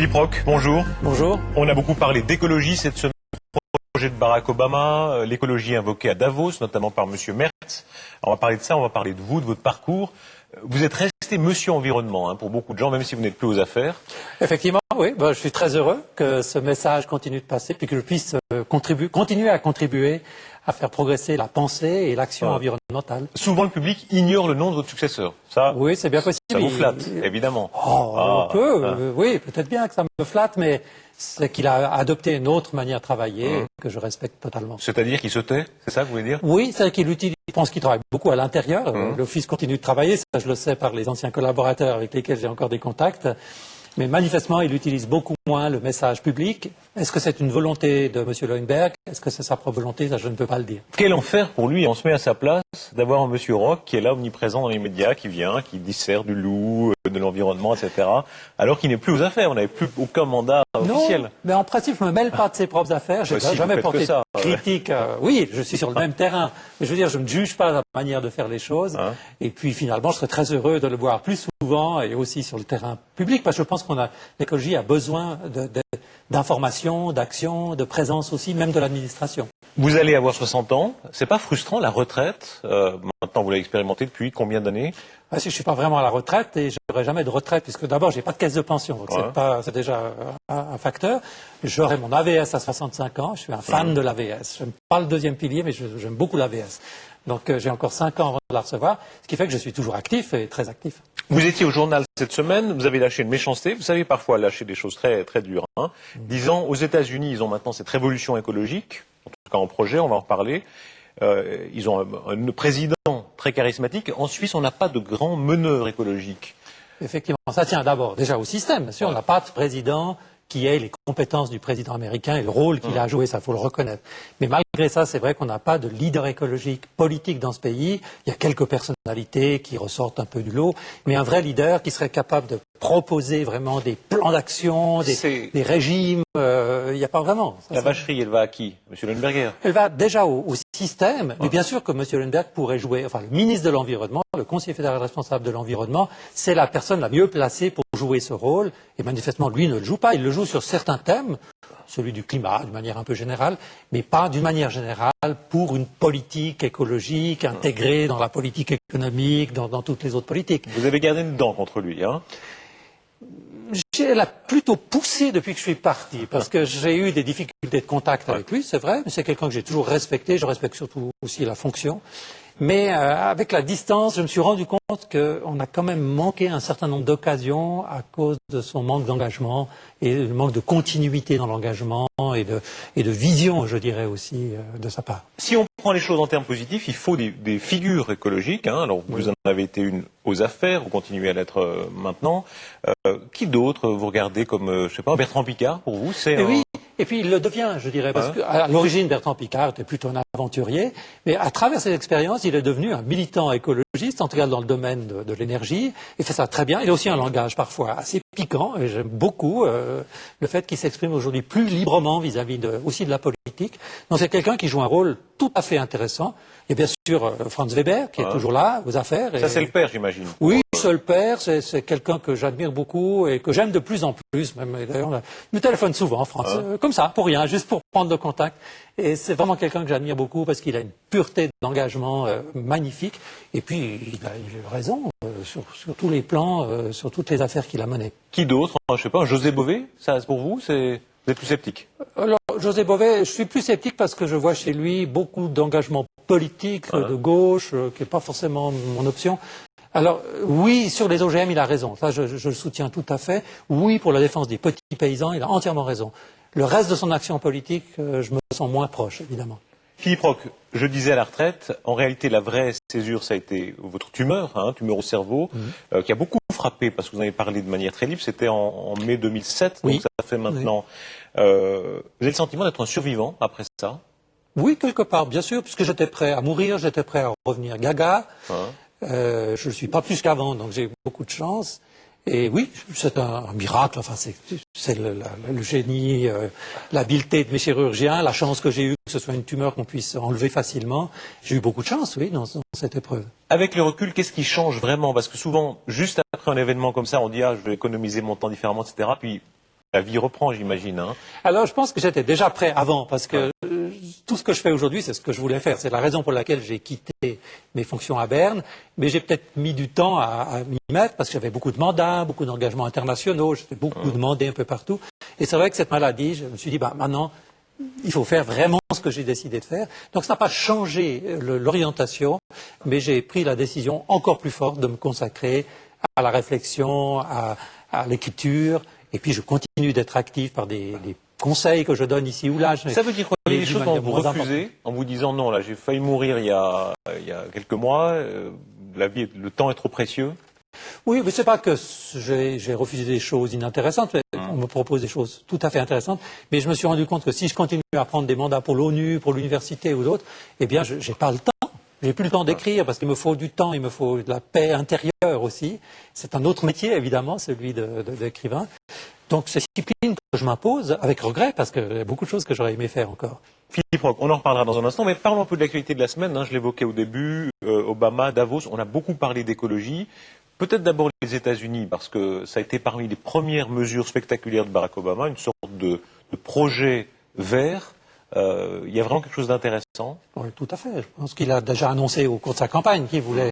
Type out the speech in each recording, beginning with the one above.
Philippe Roch, bonjour. Bonjour. On a beaucoup parlé d'écologie cette semaine, projet de Barack Obama, l'écologie invoquée à Davos, notamment par M. Merz. On va parler de ça, on va parler de vous, de votre parcours. Vous êtes resté monsieur environnement pour beaucoup de gens, même si vous n'êtes plus aux affaires. Effectivement, oui. Je suis très heureux que ce message continue de passer, puis que je puisse continuer à contribuer à faire progresser la pensée et l'action environnementale. Souvent, le public ignore le nom de votre successeur. Ça, oui, c'est bien possible. Ça vous flatte, évidemment. On peut, oui, peut-être bien que ça me flatte, mais c'est qu'il a adopté une autre manière de travailler que je respecte totalement. C'est-à-dire qu'il se tait, c'est ça que vous voulez dire? Oui, c'est qu'il utilise, je pense qu'il travaille beaucoup à l'intérieur. L'Office continue de travailler, ça je le sais par les anciens collaborateurs avec lesquels j'ai encore des contacts. Mais manifestement, il utilise beaucoup moins le message public. Est-ce que c'est une volonté de M. Leuenberg? Est-ce que c'est sa propre volonté? Ça, je ne peux pas le dire. Quel enfer pour lui, on se met à sa place, d'avoir un M. Roch qui est là, omniprésent dans les médias, qui vient, qui dissert du loup, de l'environnement, etc., alors qu'il n'est plus aux affaires, on n'avait plus aucun mandat officiel. Non, mais en principe, je ne me mêle pas de ses propres affaires. Je n'ai jamais porté de critique. Oui, je suis sur le même terrain. Mais je veux dire, je ne juge pas la manière de faire les choses. Et puis, finalement, je serais très heureux de le voir plus souvent et aussi sur le terrain public, parce que je pense que l'écologie a besoin d'information, d'action, de présence aussi, même de l'administration. Vous allez avoir 60 ans. C'est pas frustrant, la retraite? Maintenant, vous l'avez expérimenté depuis combien d'années? Si je suis pas vraiment à la retraite et je n'aurai jamais de retraite, puisque d'abord, j'ai pas de caisse de pension. Donc c'est déjà un facteur. J'aurai mon AVS à 65 ans. Je suis un fan de l'AVS. J'aime pas le deuxième pilier, mais j'aime beaucoup l'AVS. Donc j'ai encore 5 ans avant de la recevoir, ce qui fait que je suis toujours actif et très actif. Vous étiez au journal cette semaine, vous avez lâché une méchanceté, vous savez parfois lâcher des choses très, très dures. Disant, aux États-Unis, ils ont maintenant cette révolution écologique, en tout cas en projet, on va en reparler. Ils ont un président très charismatique. En Suisse, on n'a pas de grand meneur écologique. Effectivement, ça tient d'abord déjà au système. Bien sûr, on n'a pas de président qui ait les compétences du président américain et le rôle qu'il a joué, ça faut le reconnaître. Mais malgré ça, c'est vrai qu'on n'a pas de leader écologique politique dans ce pays. Il y a quelques personnalités qui ressortent un peu du lot, mais un vrai leader qui serait capable de proposer vraiment des plans d'action, des régimes, il n'y a pas vraiment. La vacherie, elle va à qui? Monsieur Leuenberger? Elle va déjà au système, mais bien sûr que M. Leuenberg pourrait jouer, enfin le ministre de l'Environnement, le conseiller fédéral responsable de l'environnement, c'est la personne la mieux placée pour jouer ce rôle, et manifestement lui ne le joue pas, il le joue sur certains thèmes, celui du climat d'une manière un peu générale, mais pas d'une manière générale pour une politique écologique intégrée dans la politique économique, dans toutes les autres politiques. Vous avez gardé une dent contre lui, hein? Elle a plutôt poussé depuis que je suis parti, parce que j'ai eu des difficultés de contact avec lui, c'est vrai, mais c'est quelqu'un que j'ai toujours respecté, je respecte surtout aussi la fonction. Mais avec la distance, je me suis rendu compte qu'on a quand même manqué un certain nombre d'occasions à cause de son manque d'engagement et le manque de continuité dans l'engagement et de vision, je dirais aussi, de sa part. Si on prend les choses en termes positifs, il faut des figures écologiques. Alors vous en avez été une aux affaires, vous continuez à l'être maintenant. Qui d'autre vous regardez comme, je sais pas, Bertrand Piccard pour vous? Oui. Et puis il le devient, je dirais, parce qu'à l'origine, Bertrand Piccard était plutôt un aventurier, mais à travers ses expériences, il est devenu un militant écologiste, en tout cas dans le domaine de l'énergie, et fait ça très bien. Il a aussi un langage parfois assez piquant, et j'aime beaucoup le fait qu'il s'exprime aujourd'hui plus librement vis-à-vis aussi de la politique. Donc c'est quelqu'un qui joue un rôle tout à fait intéressant. Et bien sûr, Franz Weber, qui est toujours là, aux affaires. Ça, c'est le père, j'imagine. Oui, c'est le père, c'est quelqu'un que j'admire beaucoup et que j'aime de plus en plus. Même, d'ailleurs, il me téléphone souvent, Franz, comme ça, pour rien, juste pour prendre le contact. Et c'est vraiment quelqu'un que j'admire beaucoup parce qu'il a une pureté d'engagement magnifique. Et puis, il a raison sur tous les plans, sur toutes les affaires qu'il a menées. Qui d'autre? Je sais pas, José Bové, ça, pour vous, vous êtes plus sceptique? Alors, José Bové, je suis plus sceptique parce que je vois chez lui beaucoup d'engagement politique de gauche, qui n'est pas forcément mon option. Alors, oui, sur les OGM, il a raison. Ça, je le soutiens tout à fait. Oui, pour la défense des petits paysans, il a entièrement raison. Le reste de son action politique, je me sens moins proche, évidemment. Philippe Roch, je disais à la retraite, en réalité, la vraie césure, ça a été votre tumeur, tumeur au cerveau, qui a beaucoup frappé, parce que vous en avez parlé de manière très libre, c'était en mai 2007, donc ça fait maintenant... vous avez le sentiment d'être un survivant après ça? Oui, quelque part, bien sûr, puisque j'étais prêt à mourir, j'étais prêt à revenir gaga. Je ne suis pas plus qu'avant, donc j'ai beaucoup de chance. Et oui, c'est un miracle, enfin c'est le génie, l'habileté de mes chirurgiens, la chance que j'ai eue que ce soit une tumeur qu'on puisse enlever facilement. J'ai eu beaucoup de chance, oui, dans cette épreuve. Avec le recul, qu'est-ce qui change vraiment? Parce que souvent, juste après un événement comme ça, on dit « Ah, je vais économiser mon temps différemment, etc. » Puis La vie reprend, j'imagine. Hein. Alors, je pense que j'étais déjà prêt avant, parce que tout ce que je fais aujourd'hui, c'est ce que je voulais faire. C'est la raison pour laquelle j'ai quitté mes fonctions à Berne, mais j'ai peut-être mis du temps à m'y mettre, parce que j'avais beaucoup de mandats, beaucoup d'engagements internationaux, j'étais beaucoup demandé un peu partout. Et c'est vrai que cette maladie, je me suis dit, maintenant, il faut faire vraiment ce que j'ai décidé de faire. Donc ça n'a pas changé l'orientation, mais j'ai pris la décision encore plus forte de me consacrer à la réflexion, à l'écriture, et puis je continue d'être actif par des conseils que je donne ici ou là. Ça veut dire quoi? Il y a des choses dont vous refusez en vous disant non, là j'ai failli mourir il y a quelques mois, le temps est trop précieux. Oui, mais c'est pas que j'ai refusé des choses inintéressantes. On me propose des choses tout à fait intéressantes, mais je me suis rendu compte que si je continue à prendre des mandats pour l'ONU, pour l'université ou d'autres, eh bien, j'ai pas le temps. J'ai plus le temps d'écrire parce qu'il me faut du temps, il me faut de la paix intérieure aussi. C'est un autre métier, évidemment, celui d'écrivain. Donc, c'est une discipline que je m'impose avec regret parce qu'il y a beaucoup de choses que j'aurais aimé faire encore. Philippe Roch, on en reparlera dans un instant, mais parlons un peu de l'actualité de la semaine. Hein, je l'évoquais au début, Obama, Davos, on a beaucoup parlé d'écologie. Peut-être d'abord les États-Unis, parce que ça a été parmi les premières mesures spectaculaires de Barack Obama, une sorte de projet vert. Il y a vraiment quelque chose d'intéressant. Oui, tout à fait. Je pense qu'il a déjà annoncé au cours de sa campagne qu'il voulait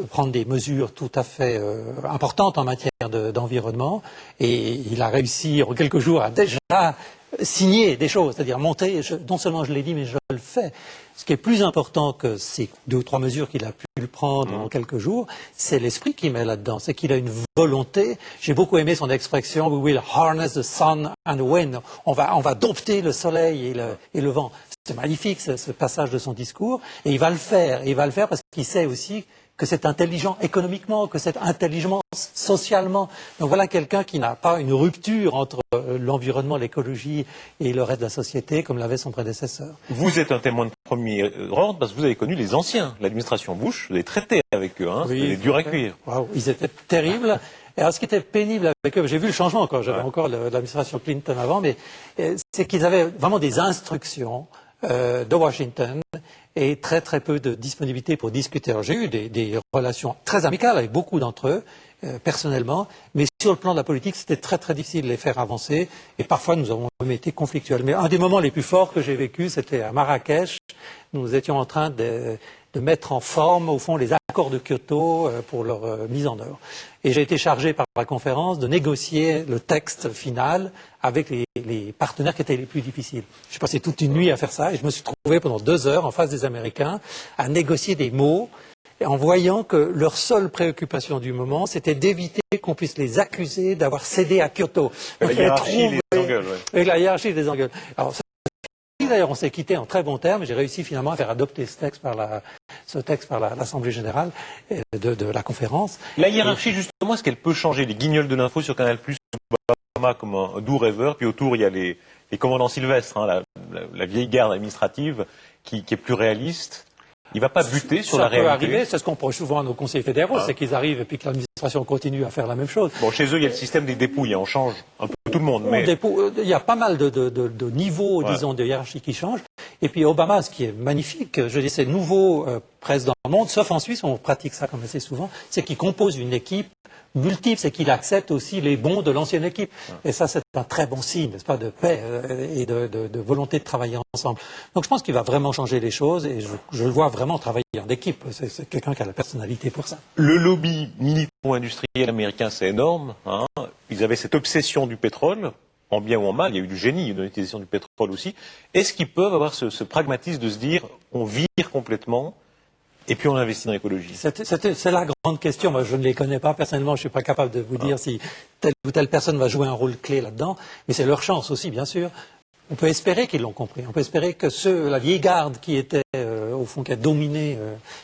prendre des mesures tout à fait importantes en matière d'environnement. Et il a réussi en quelques jours à déjà signer des choses, c'est-à-dire monter, non seulement je l'ai dit, mais je le fais. Ce qui est plus important que ces 2 ou 3 mesures qu'il a pu prendre en quelques jours, c'est l'esprit qu'il met là-dedans. C'est qu'il a une volonté. J'ai beaucoup aimé son expression, we will harness the sun and the wind. On va dompter le soleil et le vent. C'est magnifique ce passage de son discours. Et il va le faire. Et il va le faire parce qu'il sait aussi que c'est intelligent économiquement, que c'est intelligent socialement. Donc voilà quelqu'un qui n'a pas une rupture entre l'environnement, l'écologie et le reste de la société, comme l'avait son prédécesseur. Vous êtes un témoin de premier ordre parce que vous avez connu les anciens, l'administration Bush, vous avez traité avec eux, hein, oui, c'était dur à cuire. Wow, ils étaient terribles. Et alors ce qui était pénible avec eux, j'ai vu le changement encore, j'avais encore l'administration Clinton avant, mais c'est qu'ils avaient vraiment des instructions de Washington et très très peu de disponibilité pour discuter. Alors j'ai eu des relations très amicales avec beaucoup d'entre eux, personnellement, mais sur le plan de la politique, c'était très très difficile de les faire avancer et parfois nous avons même été conflictuels. Mais un des moments les plus forts que j'ai vécu, c'était à Marrakech. Nous étions en train de mettre en forme, au fond, les accords de Kyoto pour leur mise en œuvre. Et j'ai été chargé par la conférence de négocier le texte final avec les partenaires qui étaient les plus difficiles. J'ai passé toute une nuit à faire ça et je me suis trouvé pendant 2 heures en face des Américains à négocier des mots en voyant que leur seule préoccupation du moment, c'était d'éviter qu'on puisse les accuser d'avoir cédé à Kyoto. La hiérarchie les engueule, avec la hiérarchie les engueule. Alors, d'ailleurs, on s'est quitté en très bons termes. J'ai réussi finalement à faire adopter ce texte par l'Assemblée générale de la conférence. La hiérarchie, justement, est-ce qu'elle peut changer? Les guignols de l'info sur Canal+, Obama comme un doux rêveur, puis autour il y a les commandants Sylvestre, hein, la vieille garde administrative qui est plus réaliste. Il ne va pas buter sur la réalité. Ça peut arriver, c'est ce qu'on reproche souvent à nos conseillers fédéraux, c'est qu'ils arrivent et puis que l'administration continue à faire la même chose. Bon, chez eux, il y a le système des dépouilles, on change un peu tout le monde. Mais... Il y a pas mal de niveaux, disons, de hiérarchie qui changent. Et puis Obama, ce qui est magnifique, je dis, c'est nouveau président dans le monde, sauf en Suisse, on pratique ça comme assez souvent, c'est qu'il compose une équipe multiple, c'est qu'il accepte aussi les bons de l'ancienne équipe. Et ça, c'est un très bon signe, n'est-ce pas, de paix et de volonté de travailler ensemble. Donc je pense qu'il va vraiment changer les choses et je le vois vraiment travailler en équipe. C'est quelqu'un qui a la personnalité pour ça. Le lobby militaro-industriel américain, c'est énorme. Hein. Ils avaient cette obsession du pétrole, en bien ou en mal. Il y a eu du génie dans l'utilisation du pétrole aussi. Est-ce qu'ils peuvent avoir ce pragmatisme de se dire, on vire complètement et puis on investit dans l'écologie? C'est la grande question. Moi, je ne les connais pas personnellement. Je ne suis pas capable de vous dire si telle ou telle personne va jouer un rôle clé là-dedans. Mais c'est leur chance aussi, bien sûr. On peut espérer qu'ils l'ont compris. On peut espérer que la vieille garde qui était, au fond, qui a dominé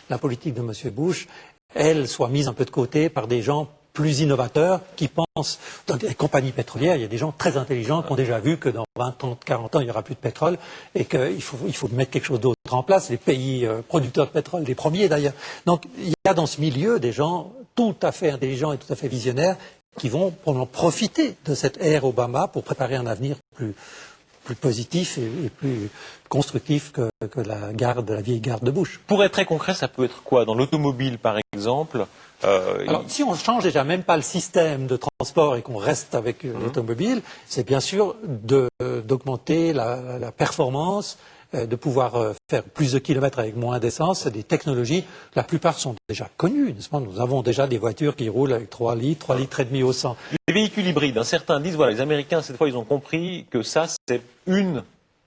la politique de M. Bush, elle soit mise un peu de côté par des gens plus innovateurs qui pensent, dans les compagnies pétrolières, il y a des gens très intelligents qui ont déjà vu que dans 20, 30, 40 ans, il n'y aura plus de pétrole et qu'il faut mettre quelque chose d'autre en place. Les pays producteurs de pétrole, les premiers d'ailleurs. Donc il y a dans ce milieu des gens tout à fait intelligents et tout à fait visionnaires qui vont probablement profiter de cette ère Obama pour préparer un avenir plus positif et plus constructif que la vieille garde de Bush. Pour être très concret, ça peut être quoi? Dans l'automobile, par exemple, alors, si on change déjà même pas le système de transport et qu'on reste avec l'automobile, c'est bien sûr d'augmenter la performance, de pouvoir faire plus de kilomètres avec moins d'essence. C'est des technologies, la plupart sont déjà connues, n'est-ce pas? Nous avons déjà des voitures qui roulent avec 3 litres et demi au 100. Les véhicules hybrides, certains disent, voilà, les Américains, cette fois, ils ont compris que ça, c'est une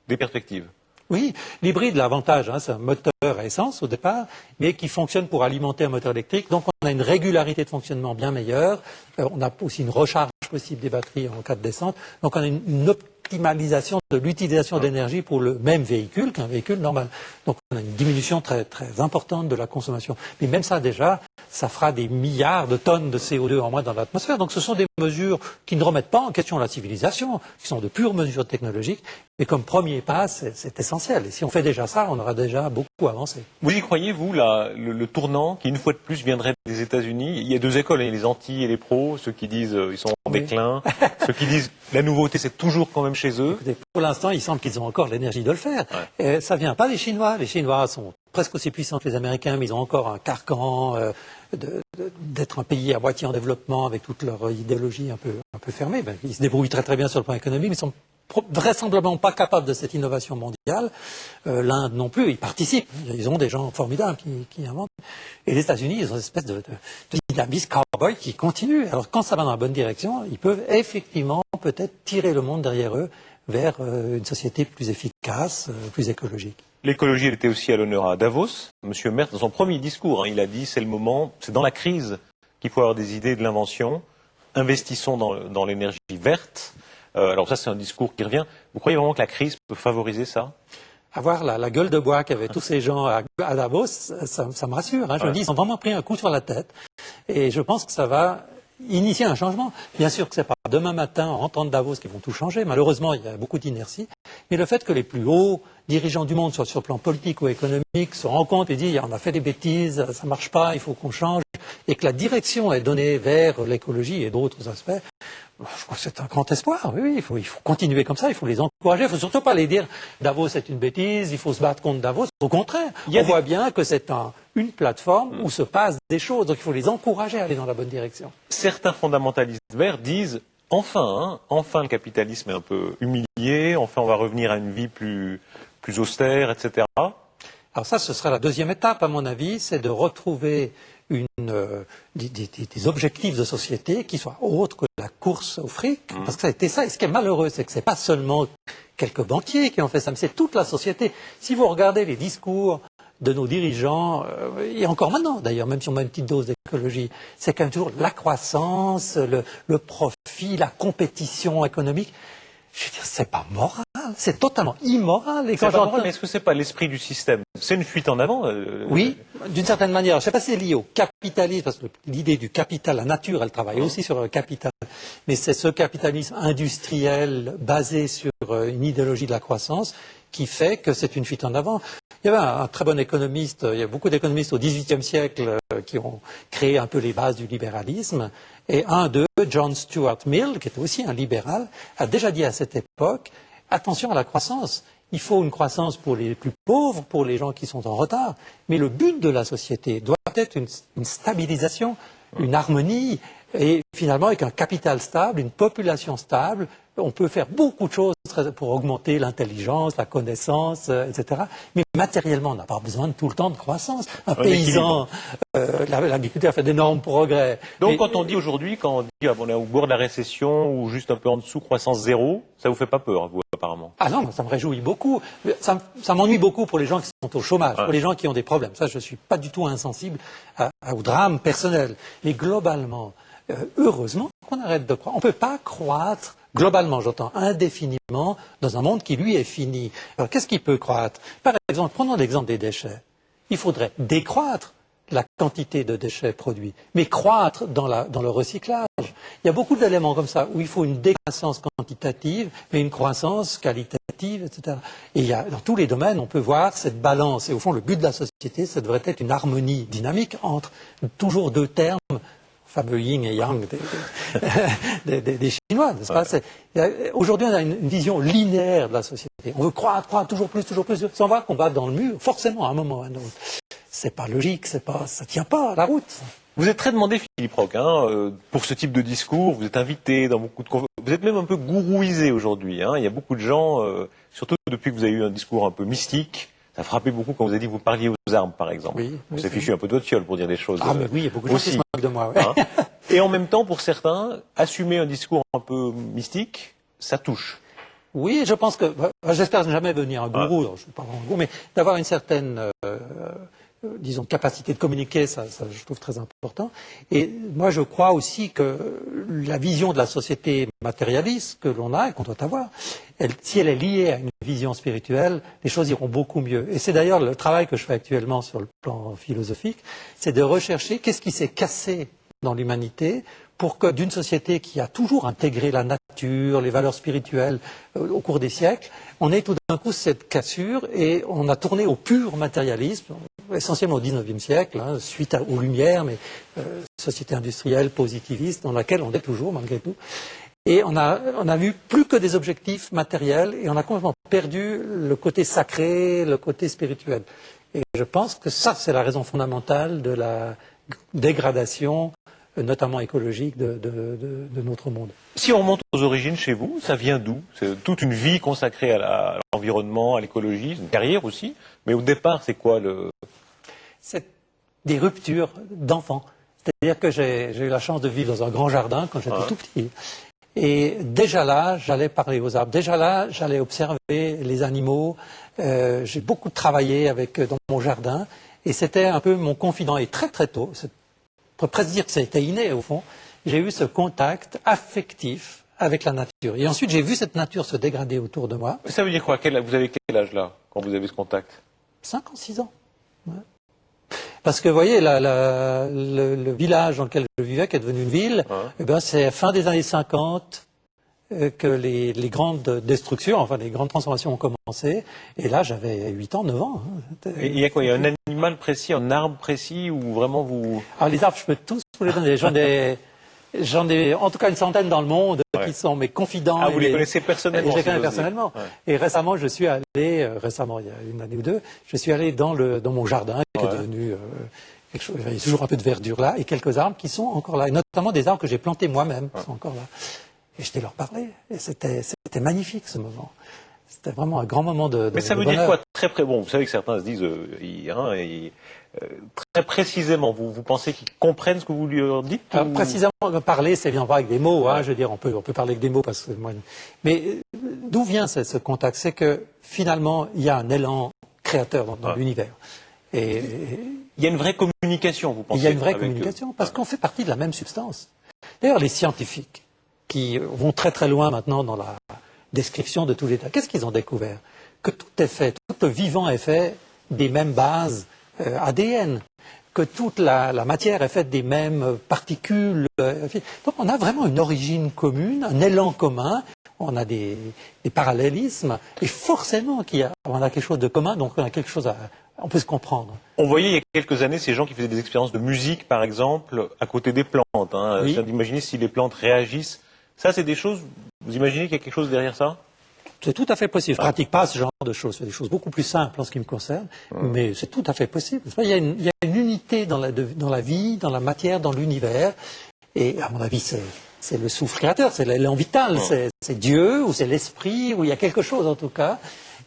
des perspectives. Oui, l'hybride, l'avantage, c'est un moteur à essence au départ, mais qui fonctionne pour alimenter un moteur électrique. Donc on a une régularité de fonctionnement bien meilleure. On a aussi une recharge possible des batteries en cas de descente. Donc on a une optimalisation de l'utilisation d'énergie pour le même véhicule qu'un véhicule normal. Donc on a une diminution très, très importante de la consommation. Mais même ça déjà, ça fera des milliards de tonnes de CO2 en moins dans l'atmosphère. Donc ce sont des mesures qui ne remettent pas en question la civilisation, qui sont de pures mesures technologiques. Mais comme premier pas, c'est essentiel. Et si on fait déjà ça, on aura déjà beaucoup avancé. Vous y croyez, vous, le tournant qui, une fois de plus, viendrait des États-Unis? Il y a deux écoles, les anti et les pros, ceux qui disent ils sont en déclin, ceux qui disent la nouveauté, c'est toujours quand même chez eux. Écoutez, pour l'instant, il semble qu'ils ont encore l'énergie de le faire. Ouais. Et ça vient pas des Chinois. Les Chinois sont presque aussi puissants que les Américains, mais ils ont encore un carcan d'être un pays à moitié en développement avec toute leur idéologie un peu fermée. Ils se débrouillent très très bien sur le plan économique, mais ils sont vraisemblablement pas capables de cette innovation mondiale. L'Inde non plus, ils participent. Ils ont des gens formidables qui inventent. Et les États-Unis, ils ont une espèce de dynamisme cowboy qui continue. Alors quand ça va dans la bonne direction, ils peuvent effectivement peut-être tirer le monde derrière eux vers une société plus efficace, plus écologique. L'écologie, elle était aussi à l'honneur à Davos. Monsieur Merz, dans son premier discours, il a dit c'est le moment, c'est dans la crise qu'il faut avoir des idées de l'invention. Investissons dans l'énergie verte. Alors ça, c'est un discours qui revient. Vous croyez vraiment que la crise peut favoriser ça? Avoir la gueule de bois qu'avaient tous ces gens à Davos, ça me rassure. Je me dis, ils ont vraiment pris un coup sur la tête. Et je pense que ça va initier un changement. Bien sûr que c'est pas demain matin, en rentrant de Davos, qu'ils vont tout changer. Malheureusement, il y a beaucoup d'inertie. Mais le fait que les plus hauts dirigeants du monde, soit sur le plan politique ou économique, se rendent compte et disent, on a fait des bêtises, ça marche pas, il faut qu'on change, et que la direction est donnée vers l'écologie et d'autres aspects, je crois que c'est un grand espoir. Oui, il faut continuer comme ça, il faut les encourager. Il ne faut surtout pas les dire Davos c'est une bêtise, il faut se battre contre Davos. Au contraire, on voit bien que c'est une plateforme où se passent des choses. Donc il faut les encourager à aller dans la bonne direction. Certains fondamentalistes verts disent enfin le capitalisme est un peu humilié, enfin on va revenir à une vie plus austère, etc. Alors ça, ce sera la deuxième étape, à mon avis, c'est de retrouver des objectifs de société qui soient autres que la course au fric. Parce que ça a été ça. Et ce qui est malheureux, c'est que ce n'est pas seulement quelques banquiers qui ont fait ça, mais c'est toute la société. Si vous regardez les discours de nos dirigeants, et encore maintenant d'ailleurs, même si on met une petite dose d'écologie, c'est quand même toujours la croissance, le profit, la compétition économique. Je veux dire, c'est pas moral, c'est totalement immoral. Et quand moral, mais est-ce que c'est pas l'esprit du système? C'est une fuite en avant. Oui, d'une certaine manière. Je ne sais pas si c'est lié au capitalisme, parce que l'idée du capital, la nature, elle travaille aussi sur le capital. Mais c'est ce capitalisme industriel basé sur une idéologie de la croissance qui fait que c'est une fuite en avant. Il y avait un très bon économiste, il y a beaucoup d'économistes au XVIIIe siècle qui ont créé un peu les bases du libéralisme. Et un d'eux, John Stuart Mill, qui était aussi un libéral, a déjà dit à cette époque, attention à la croissance. Il faut une croissance pour les plus pauvres, pour les gens qui sont en retard. Mais le but de la société doit être une stabilisation, une harmonie. Et finalement, avec un capital stable, une population stable, on peut faire beaucoup de choses pour augmenter l'intelligence, la connaissance, etc. Mais matériellement, on n'a pas besoin de tout le temps de croissance. Un paysan, l'agriculteur fait d'énormes progrès. Donc quand on dit aujourd'hui, quand on dit on est au bord de la récession ou juste un peu en dessous, croissance zéro, ça vous fait pas peur, vous, apparemment? Ah non, ça me réjouit beaucoup. Ça m'ennuie beaucoup pour les gens qui sont au chômage, pour les gens qui ont des problèmes. Ça, je ne suis pas du tout insensible au drame personnel. Mais globalement, heureusement qu'on arrête de croître. On ne peut pas croître, globalement j'entends, indéfiniment, dans un monde qui lui est fini. Alors qu'est-ce qui peut croître? Par exemple, prenons l'exemple des déchets. Il faudrait décroître la quantité de déchets produits, mais croître dans le recyclage. Il y a beaucoup d'éléments comme ça où il faut une décroissance quantitative, mais une croissance qualitative, etc. Et dans tous les domaines, on peut voir cette balance. Et au fond, le but de la société, ça devrait être une harmonie dynamique entre toujours deux termes fameux yin et yang des Chinois, n'est-ce pas? Aujourd'hui, on a une vision linéaire de la société. On veut croître, toujours plus, sans voir qu'on va dans le mur, forcément, à un moment ou à un autre. C'est pas logique, ça tient pas à la route. Vous êtes très demandé, Philippe Roch, hein, pour ce type de discours. Vous êtes invité dans beaucoup de vous êtes même un peu gourouisé aujourd'hui. Hein. Il y a beaucoup de gens, surtout depuis que vous avez eu un discours un peu mystique. Ça a frappé beaucoup quand vous avez dit que vous parliez aux armes, par exemple. Oui, on s'est fichu un peu de votre fiole pour dire des choses. Ah, mais oui, il y a beaucoup de gens qui se moquent de moi. Ouais. Hein. Et en même temps, pour certains, assumer un discours un peu mystique, ça touche. Oui, je pense que, j'espère ne jamais devenir un gourou, je ne suis pas un gourou, mais d'avoir une certaine, disons, capacité de communiquer, ça, je trouve très important. Et moi, je crois aussi que la vision de la société matérialiste que l'on a et qu'on doit avoir, si elle est liée à une vision spirituelle, les choses iront beaucoup mieux. Et c'est d'ailleurs le travail que je fais actuellement sur le plan philosophique, c'est de rechercher qu'est-ce qui s'est cassé dans l'humanité pour que d'une société qui a toujours intégré la nature, les valeurs spirituelles au cours des siècles, on ait tout d'un coup cette cassure et on a tourné au pur matérialisme, essentiellement au XIXe siècle, hein, suite aux Lumières, mais société industrielle, positiviste, dans laquelle on est toujours malgré tout. Et on a vu plus que des objectifs matériels et on a complètement perdu le côté sacré, le côté spirituel. Et je pense que ça, c'est la raison fondamentale de la dégradation, notamment écologique, de notre monde. Si on remonte aux origines chez vous, ça vient d'où? C'est toute une vie consacrée à l'environnement, à l'écologie, une carrière aussi. Mais au départ, c'est quoi le... C'est des ruptures d'enfants. C'est-à-dire que j'ai eu la chance de vivre dans un grand jardin quand j'étais tout petit. Et déjà là, j'allais parler aux arbres. Déjà là, j'allais observer les animaux. J'ai beaucoup travaillé dans mon jardin. Et c'était un peu mon confident. Et très très tôt, on peut presque dire que c'était inné au fond, j'ai eu ce contact affectif avec la nature. Et ensuite, j'ai vu cette nature se dégrader autour de moi. Ça veut dire quoi? Vous avez quel âge là, quand vous avez ce contact? 5 ans, 6 ans. Ouais. Parce que, vous voyez, le village dans lequel je vivais, qui est devenu une ville, eh ben, c'est fin des années 50 que les grandes destructions, enfin les grandes transformations ont commencé. Et là, j'avais 8 ans, 9 ans. Hein. Et il y a quoi? Il y a un animal précis, un arbre précis, ou vraiment vous... Alors les arbres, je peux tous vous les donner. J'en ai en tout cas une centaine dans le monde qui sont mes confidents. Ah, vous les connaissez personnellement? Je les connais personnellement. Ouais. Et récemment, je suis allé, il y a une année ou deux, je suis allé dans mon jardin, qui est devenu quelque chose, il y a toujours un peu de verdure là, et quelques arbres qui sont encore là, et notamment des arbres que j'ai plantés moi-même, qui sont encore là. Et je t'ai leur parlé, et c'était magnifique ce moment. C'était vraiment un grand moment de Mais ça veut dire quoi? Très bon, vous savez que certains se disent, très précisément, vous pensez qu'ils comprennent ce que vous leur dites? Alors, précisément, parler, c'est bien pas avec des mots, hein, je veux dire, on peut parler avec des mots, parce que moi... Mais d'où vient ce contact? C'est que, finalement, il y a un élan créateur dans l'univers. Et il y a une vraie communication, vous pensez? Il y a une vraie communication, parce qu'on fait partie de la même substance. D'ailleurs, les scientifiques, qui vont très très loin maintenant dans la description de tout l'état, qu'est-ce qu'ils ont découvert? Que tout le vivant est fait des mêmes bases ADN, que toute la matière est faite des mêmes particules. Donc on a vraiment une origine commune, un élan commun, on a des parallélismes, et forcément on a quelque chose de commun, donc on a quelque chose on peut se comprendre. On voyait il y a quelques années ces gens qui faisaient des expériences de musique, par exemple, à côté des plantes. Hein. Oui. D'imaginer si les plantes réagissent. Ça, c'est des choses, vous imaginez qu'il y a quelque chose derrière ça? C'est tout à fait possible. Je ne pratique pas ce genre de choses. Je fais des choses beaucoup plus simples en ce qui me concerne, mais c'est tout à fait possible. Il y a une unité dans la vie, dans la matière, dans l'univers. Et à mon avis, c'est le souffle créateur, c'est l'élan vital, c'est Dieu, ou c'est l'esprit, ou il y a quelque chose en tout cas.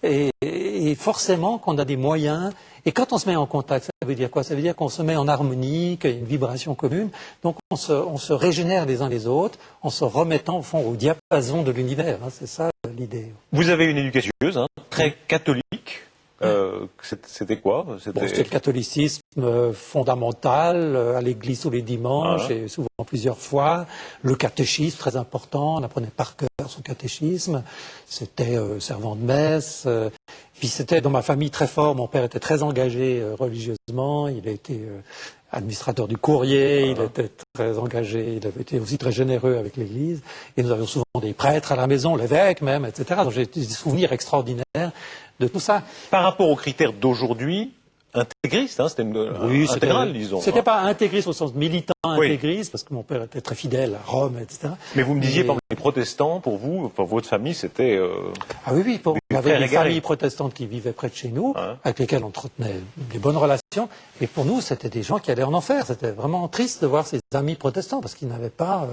Et forcément qu'on a des moyens. Et quand on se met en contact, ça veut dire quoi? Ça veut dire qu'on se met en harmonie, qu'il y a une vibration commune. Donc on se régénère les uns les autres en se remettant au fond au diapason de l'univers. Hein, c'est ça l'idée. Vous avez une éducation très catholique. C'était quoi? C'était le catholicisme fondamental, à l'église tous les dimanches, et souvent plusieurs fois. Le catéchisme, très important, on apprenait par cœur son catéchisme. C'était servant de messe. Puis c'était dans ma famille très fort, mon père était très engagé religieusement, il a été administrateur du courrier, il était très engagé, il avait été aussi très généreux avec l'église. Et nous avions souvent des prêtres à la maison, l'évêque même, etc. Donc j'ai des souvenirs extraordinaires de tout ça. Par rapport aux critères d'aujourd'hui, intégriste, hein, c'était Oui, intégral, disons. C'était pas intégriste au sens militant Oui. intégriste, parce que mon père était très fidèle à Rome, etc. Mais vous me disiez, par exemple, les protestants, pour vous, pour votre famille, c'était... Ah oui, on des avait frères des égarés. familles protestantes qui vivaient près de chez nous, Hein. avec lesquelles on entretenait des bonnes relations. Et pour nous, c'était des gens qui allaient en enfer. C'était vraiment triste de voir ces amis protestants, parce qu'ils n'avaient pas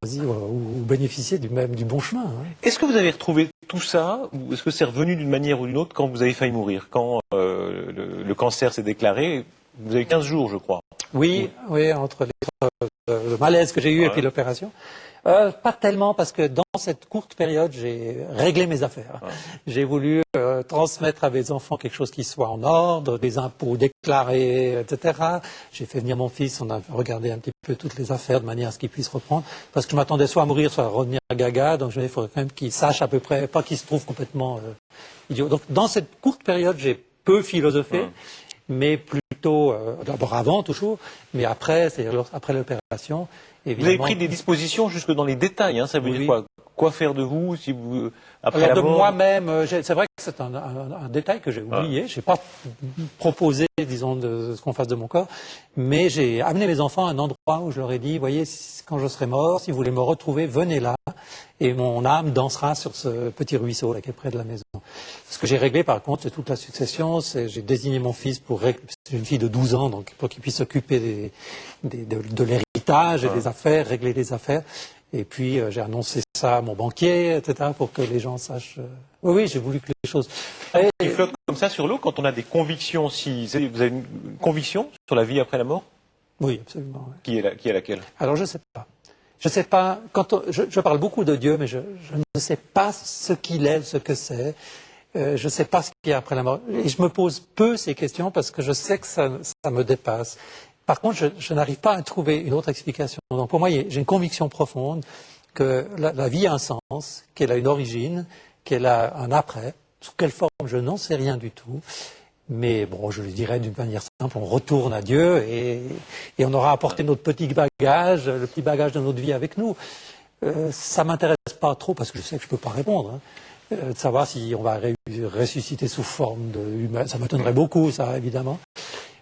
choisi ou bénéficié du bon chemin. Hein. Est-ce que vous avez retrouvé tout ça, ou est-ce que c'est revenu d'une manière ou d'une autre quand vous avez failli mourir, quand le cancer s'est déclaré? Vous avez 15 jours, je crois. Oui, entre le malaise que j'ai eu et puis l'opération. Pas tellement, parce que dans cette courte période, j'ai réglé mes affaires. J'ai voulu transmettre à mes enfants quelque chose qui soit en ordre, des impôts déclarés, etc. J'ai fait venir mon fils, on a regardé un petit peu toutes les affaires de manière à ce qu'il puisse reprendre, parce que je m'attendais soit à mourir, soit à revenir à gaga, donc il faudrait quand même qu'il sache à peu près, pas qu'il se trouve complètement idiot. Donc dans cette courte période, j'ai peu philosophé, mais plutôt, d'abord avant toujours, mais après, c'est-à-dire après l'opération. Vous avez pris des dispositions jusque dans les détails, hein, ça veut dire quoi? Quoi faire de vous si vous après Alors la de mort? moi-même, c'est vrai que c'est un détail que j'ai oublié. J'ai pas proposé, disons, de ce qu'on fasse de mon corps, mais j'ai amené mes enfants à un endroit où je leur ai dit, voyez, quand je serai mort, si vous voulez me retrouver, venez là, et mon âme dansera sur ce petit ruisseau là qui est près de la maison. Ce que j'ai réglé, par contre, c'est toute la succession. J'ai désigné mon fils c'est une fille de 12 ans, donc pour qu'il puisse s'occuper de l'héritage et des affaires, régler les affaires. Et puis j'ai annoncé ça à mon banquier, etc., pour que les gens sachent. Oui, j'ai voulu que les choses. Il flotte comme ça sur l'eau quand on a des convictions. Si vous avez une conviction sur la vie après la mort? Oui, absolument. Ouais. Qui est laquelle? Alors je sais pas. Je sais pas. Je parle beaucoup de Dieu, mais je ne sais pas ce qu'il est, ce que c'est. Je ne sais pas ce qu'il y a après la mort. Et je me pose peu ces questions parce que je sais que ça me dépasse. Par contre, je n'arrive pas à trouver une autre explication. Donc pour moi, j'ai une conviction profonde que la vie a un sens, qu'elle a une origine, qu'elle a un après. Sous quelle forme, je n'en sais rien du tout. Mais bon, je le dirais d'une manière simple, on retourne à Dieu et on aura apporté notre petit bagage, le petit bagage de notre vie avec nous. Ça m'intéresse pas trop parce que je sais que je peux pas répondre. Hein. De savoir si on va ressusciter sous forme de humain, ça m'étonnerait beaucoup, ça évidemment.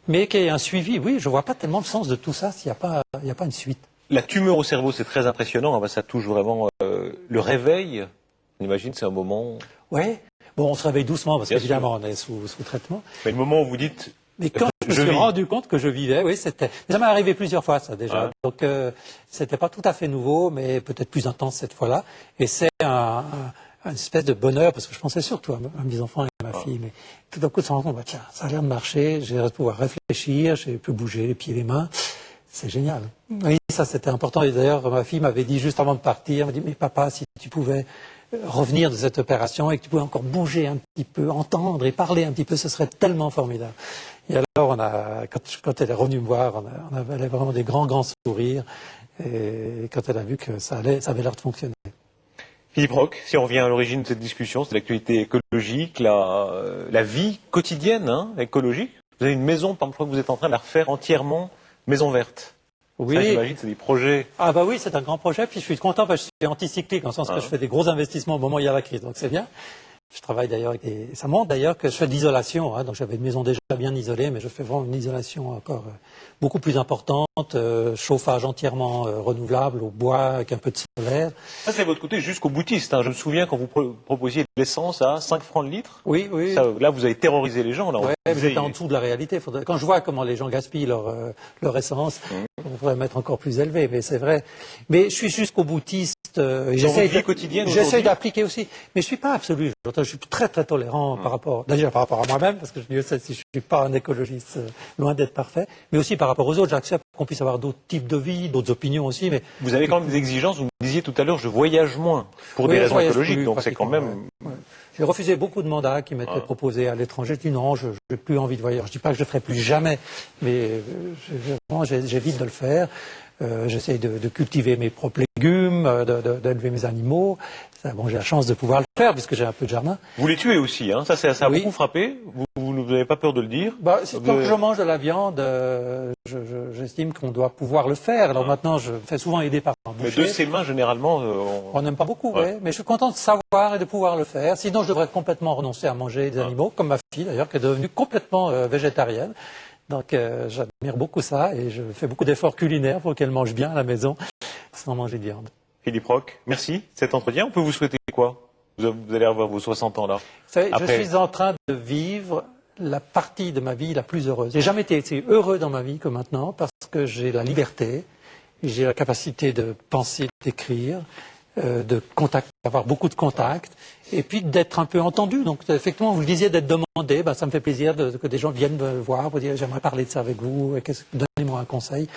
Mais qu'il y ait un suivi, oui, je vois pas tellement le sens de tout ça s'il n'y a pas une suite. La tumeur au cerveau, c'est très impressionnant. Ça touche vraiment le réveil. On imagine, c'est un moment. Oui. Bon, on se réveille doucement parce qu'évidemment, on est sous traitement. Mais le moment où vous dites. Mais quand je me suis rendu compte que je vivais, oui, c'était. Mais ça m'est arrivé plusieurs fois, ça déjà. Ouais. Donc, c'était pas tout à fait nouveau, mais peut-être plus intense cette fois-là. Et c'est une espèce de bonheur parce que je pensais surtout à mes enfants et à ma fille. Mais tout d'un coup, de se rendre compte, bah, tiens, ça a l'air de marcher. Je vais pouvoir réfléchir, j'ai pu bouger les pieds, les mains. C'est génial. Oui, ça c'était important. Et d'ailleurs, ma fille m'avait dit juste avant de partir, elle m'a dit, mais papa, si tu pouvais revenir de cette opération et que tu pouvais encore bouger un petit peu, entendre et parler un petit peu, ce serait tellement formidable. Et alors, quand elle est revenue me voir, on avait vraiment des grands sourires. Et quand elle a vu que ça avait l'air de fonctionner. Philippe Roch, si on revient à l'origine de cette discussion, c'est l'actualité écologique, la vie quotidienne écologique. Vous avez une maison, par exemple, que vous êtes en train de la refaire entièrement maison verte. Oui. Ça, j'imagine, c'est des projets. Ah bah oui, c'est un grand projet. Puis je suis content parce que je suis anticyclique, dans le sens que je fais des gros investissements au moment où il y a la crise. Donc c'est bien. Je travaille d'ailleurs ça montre d'ailleurs que je fais de l'isolation. Donc j'avais une maison déjà bien isolée, mais je fais vraiment une isolation encore beaucoup plus importante, chauffage entièrement renouvelable au bois avec un peu de solaire. Ça c'est votre côté jusqu'au boutiste. Je me souviens quand vous proposiez de l'essence à 5 francs le litre. Oui, oui. Ça, là, vous avez terrorisé les gens. Oui, mais c'était en dessous de la réalité. Quand je vois comment les gens gaspillent leur essence, on pourrait mettre encore plus élevé, mais c'est vrai. Mais je suis jusqu'au boutiste. J'essaie d'appliquer aussi. Mais je suis pas absolu. Je suis très très tolérant par rapport à moi-même, parce que je suis pas un écologiste, loin d'être parfait, mais aussi par rapport aux autres. J'accepte qu'on puisse avoir d'autres types de vie, d'autres opinions aussi. Mais vous avez quand même des exigences. Vous me disiez tout à l'heure, je voyage moins pour des raisons écologiques, donc c'est quand même. Ouais. J'ai refusé beaucoup de mandats qui m'étaient proposés à l'étranger. Je dis non, je n'ai plus envie de voyager. Je dis pas que je le ferai plus jamais, mais j'évite de le faire. J'essaie de cultiver mes propres légumes, d'élever mes animaux. Bon, j'ai la chance de pouvoir le faire puisque j'ai un peu de jardin. Vous les tuez aussi, ça a beaucoup frappé. Vous vous n'avez pas peur de le dire. Tant que je mange de la viande, j'estime qu'on doit pouvoir le faire. Alors maintenant, je me fais souvent aider par un boucher. Mais de ses mains, généralement... On n'aime pas beaucoup, ouais. Mais je suis content de savoir et de pouvoir le faire. Sinon, je devrais complètement renoncer à manger des animaux, comme ma fille d'ailleurs, qui est devenue complètement végétarienne. Donc j'admire beaucoup ça et je fais beaucoup d'efforts culinaires pour qu'elle mange bien à la maison, sans manger de viande. Philippe Roch, merci de cet entretien. On peut vous souhaiter quoi? Vous allez avoir vos 60 ans là. Vous savez, je suis en train de vivre la partie de ma vie la plus heureuse. J'ai jamais été aussi heureux dans ma vie que maintenant parce que j'ai la liberté, j'ai la capacité de penser, d'écrire, de contact, d'avoir beaucoup de contacts, et puis d'être un peu entendu. Donc effectivement, vous le disiez, d'être demandé, ça me fait plaisir que des gens viennent me voir pour dire j'aimerais parler de ça avec vous, donnez-moi un conseil.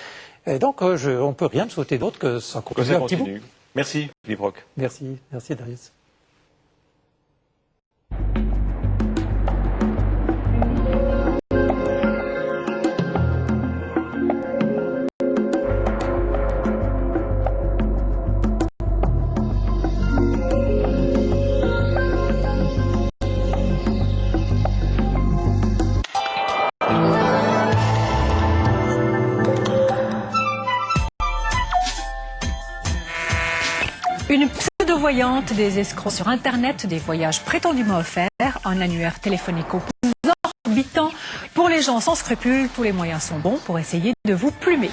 Et donc on ne peut rien me souhaiter d'autre que ça continue un petit bout. Merci Philippe Roch. Merci Darius. Une pseudo-voyante, des escrocs sur Internet, des voyages prétendument offerts, un annuaire téléphonique exorbitant. Pour les gens sans scrupules, tous les moyens sont bons pour essayer de vous plumer.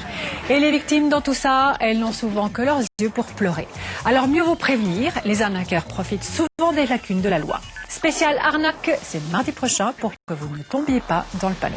Et les victimes dans tout ça, elles n'ont souvent que leurs yeux pour pleurer. Alors mieux vaut prévenir, les arnaqueurs profitent souvent des lacunes de la loi. Spécial arnaque, c'est mardi prochain pour que vous ne tombiez pas dans le panneau.